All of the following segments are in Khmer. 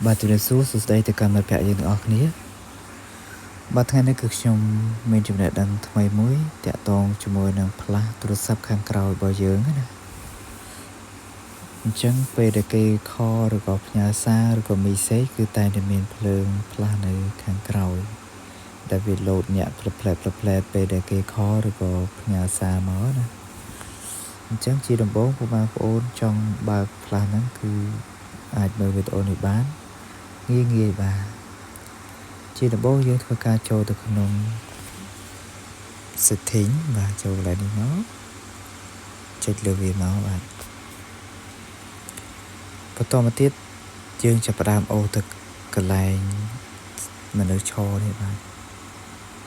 បាទ ជំរាបសួរ សួស្តីទៅកាន់មិត្តភក្តិយើងទាំងអស់គ្នាបាទថ្ងៃនេះគឺខ្ញុំមានចំណេះដឹងថ្មីមួយតាក់ទងជាមួយនឹងផ្លាស់ទូរស័ព្ទខាងក្រោយរបស់យើងណាអញ្ចឹងពេលដែលគេខលឬក៏ផ្ញើសារឬក៏មីសេចគឺតែងតែមានភ្លើងផ្លាស់នៅខាងក្រោយដែលវាលោតញាក់ផ្លែតពេលដែលគេខលឬក៏ផ្ញើសារមកណាអញ្ចឹងជាដំបូងបងប្អូនចង់បើកផ្លាស់ហ្នឹងគឺអាចមើលវីដេអូនេះបានងាយបាទជាដំបូងយើងធ្វើការចូលទៅក្នុង setting បាទចូលកន្លែងនេះមកចុចលើវាមកបាទបន្តមកទៀតយើងចាប់ផ្ដើមអូសទៅកន្លែងមនុស្សឈរនេះបាទ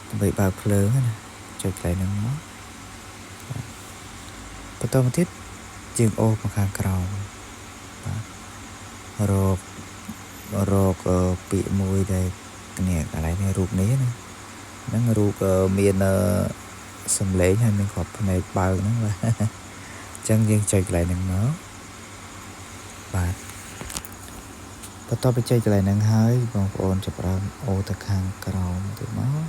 ដើម្បីបើកភ្លើងណាចុចកន្លែងហ្នឹងមកបន្តមកទៀតយើងអូសមកខាងក្រោមបាទរកពាក្យមួយដែលនេះកន្លែងនេះរូបនេះណាហ្នឹងរូបមានសំឡេងហើយមានគ្រាប់ភ្នែកបើកហ្នឹងបាទអញ្ចឹងយើងចុចកន្លែងហ្នឹងមកបាទបន្ទាប់ពីចុចកន្លែងហ្នឹងហើយបងប្អូនចាប់ផ្ដើមអូសទៅខាងក្រោមទៅមក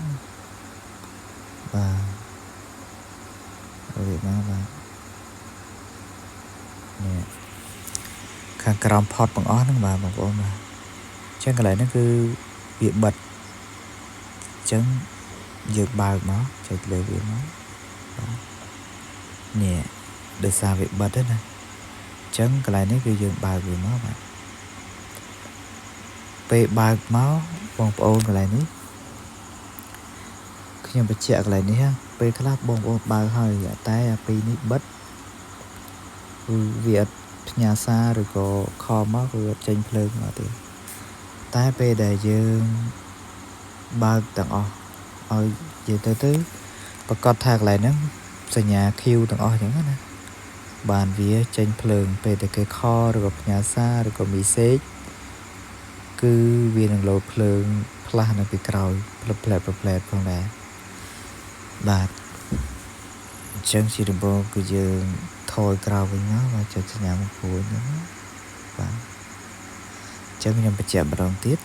បាទអូសមកបាទនេះខាងក្រោមផតទាំងអស់ហ្នឹងបាទបងប្អូនបាទអញ្ចឹងកន្លែងហ្នឹងគឺវាបិទអញ្ចឹងយើងបើកមកចុចលើវាមកបាទនេះដោយសារវាបិទហ្នឹងណាអញ្ចឹងកន្លែងនេះគឺយើងបើកវាមកបាទពេលបើកមកបងប្អូនកន្លែងនេះខ្ញុំបញ្ជាក់កន្លែងនេះពេលខ្លះបងប្អូនបើកហើយតែអាពីនេះបិទគឺវាអត់ផ្ញើសារឬក៏ខលមកគឺអត់ចេញភ្លើងមកទេតែពេលដែលយើងបើកទាំងអស់ឲ្យនិយាយទៅប្រកាសថាកន្លែងហ្នឹងសញ្ញា Q ទាំងអស់អញ្ចឹងណាបានវាចេញភ្លើងពេលដែលគេខលឬក៏ផ្ញើសារឬក៏ message គឺវានឹងលោតភ្លើងផ្លាស់នៅពីក្រោយផ្លែតផងដែរបាទអញ្ចឹងជាដំបូងគឺយើងថយក្រោយវិញមកបាទចុចសញ្ញាមកពួយហ្នឹងបាទអញ្ចឹងខ្ញុំបញ្ជាក់ម្ដងទៀត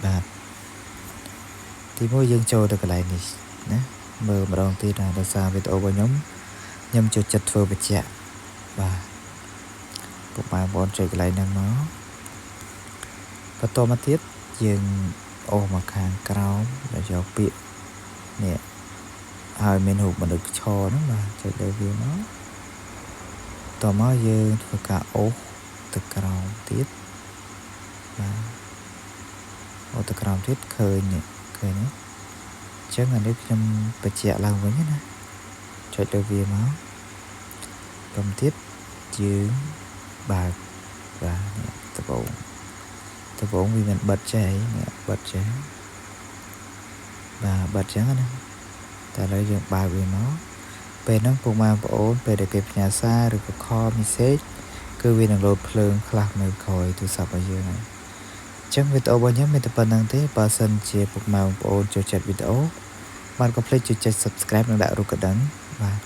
បាទទីមួយយើងចូលទៅកន្លែងនេះណាមើលម្ដងទៀតដោយសារវីដេអូរបស់ខ្ញុំចូលចិត្តធ្វើបញ្ជាក់បាទពុកម៉ែបងចុចកន្លែងហ្នឹងមកបន្តមកទៀតយើងអូសមកខាងក្រោមแล้วយកពាក្យនេះហើយមានរូបមនុស្សឈរហ្នឹងបាទចុចលើវាមកតមកយើងធ្វើការអូសទៅក្រោមទៀតបាទអូសទៅក្រោមទៀតឃើញនេះអញ្ចឹងអានេះខ្ញុំបញ្ជាក់ឡើងវិញណាចុចលើវាមកបន្តទៀតយើងបើកបាទនេះដំបូងវាមិនបិទចេះនេះបិទចេះបាទបិទចឹងណាតែឥឡូវយើងបើកវាមកពេលហ្នឹងពុកម៉ែបងប្អូនពេលដែលគេផ្ញើសារឬក៏ call message គឺវានឹងលោតភ្លើងខ្លះនៅក្រោយទូរស័ព្ទរបស់យើងហ្នឹងអញ្ចឹងវីដេអូរបស់ខ្ញុំមានតែប៉ុណ្្នឹងទេបើសិនជាពុកម៉ែបងប្អូនចូលចិត្តវីដេអូបានកុំភ្លេចចុច subscribe និងដាក់រូបកណ្ដឹងបាទ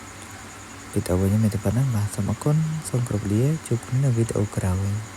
វីដេអូរបស់ខ្ញុំមានតែប៉ុណ្្នឹងបាទសូមអរគុណសូមគោរពលាជួបគ្នានៅវីដេអូក្រោយ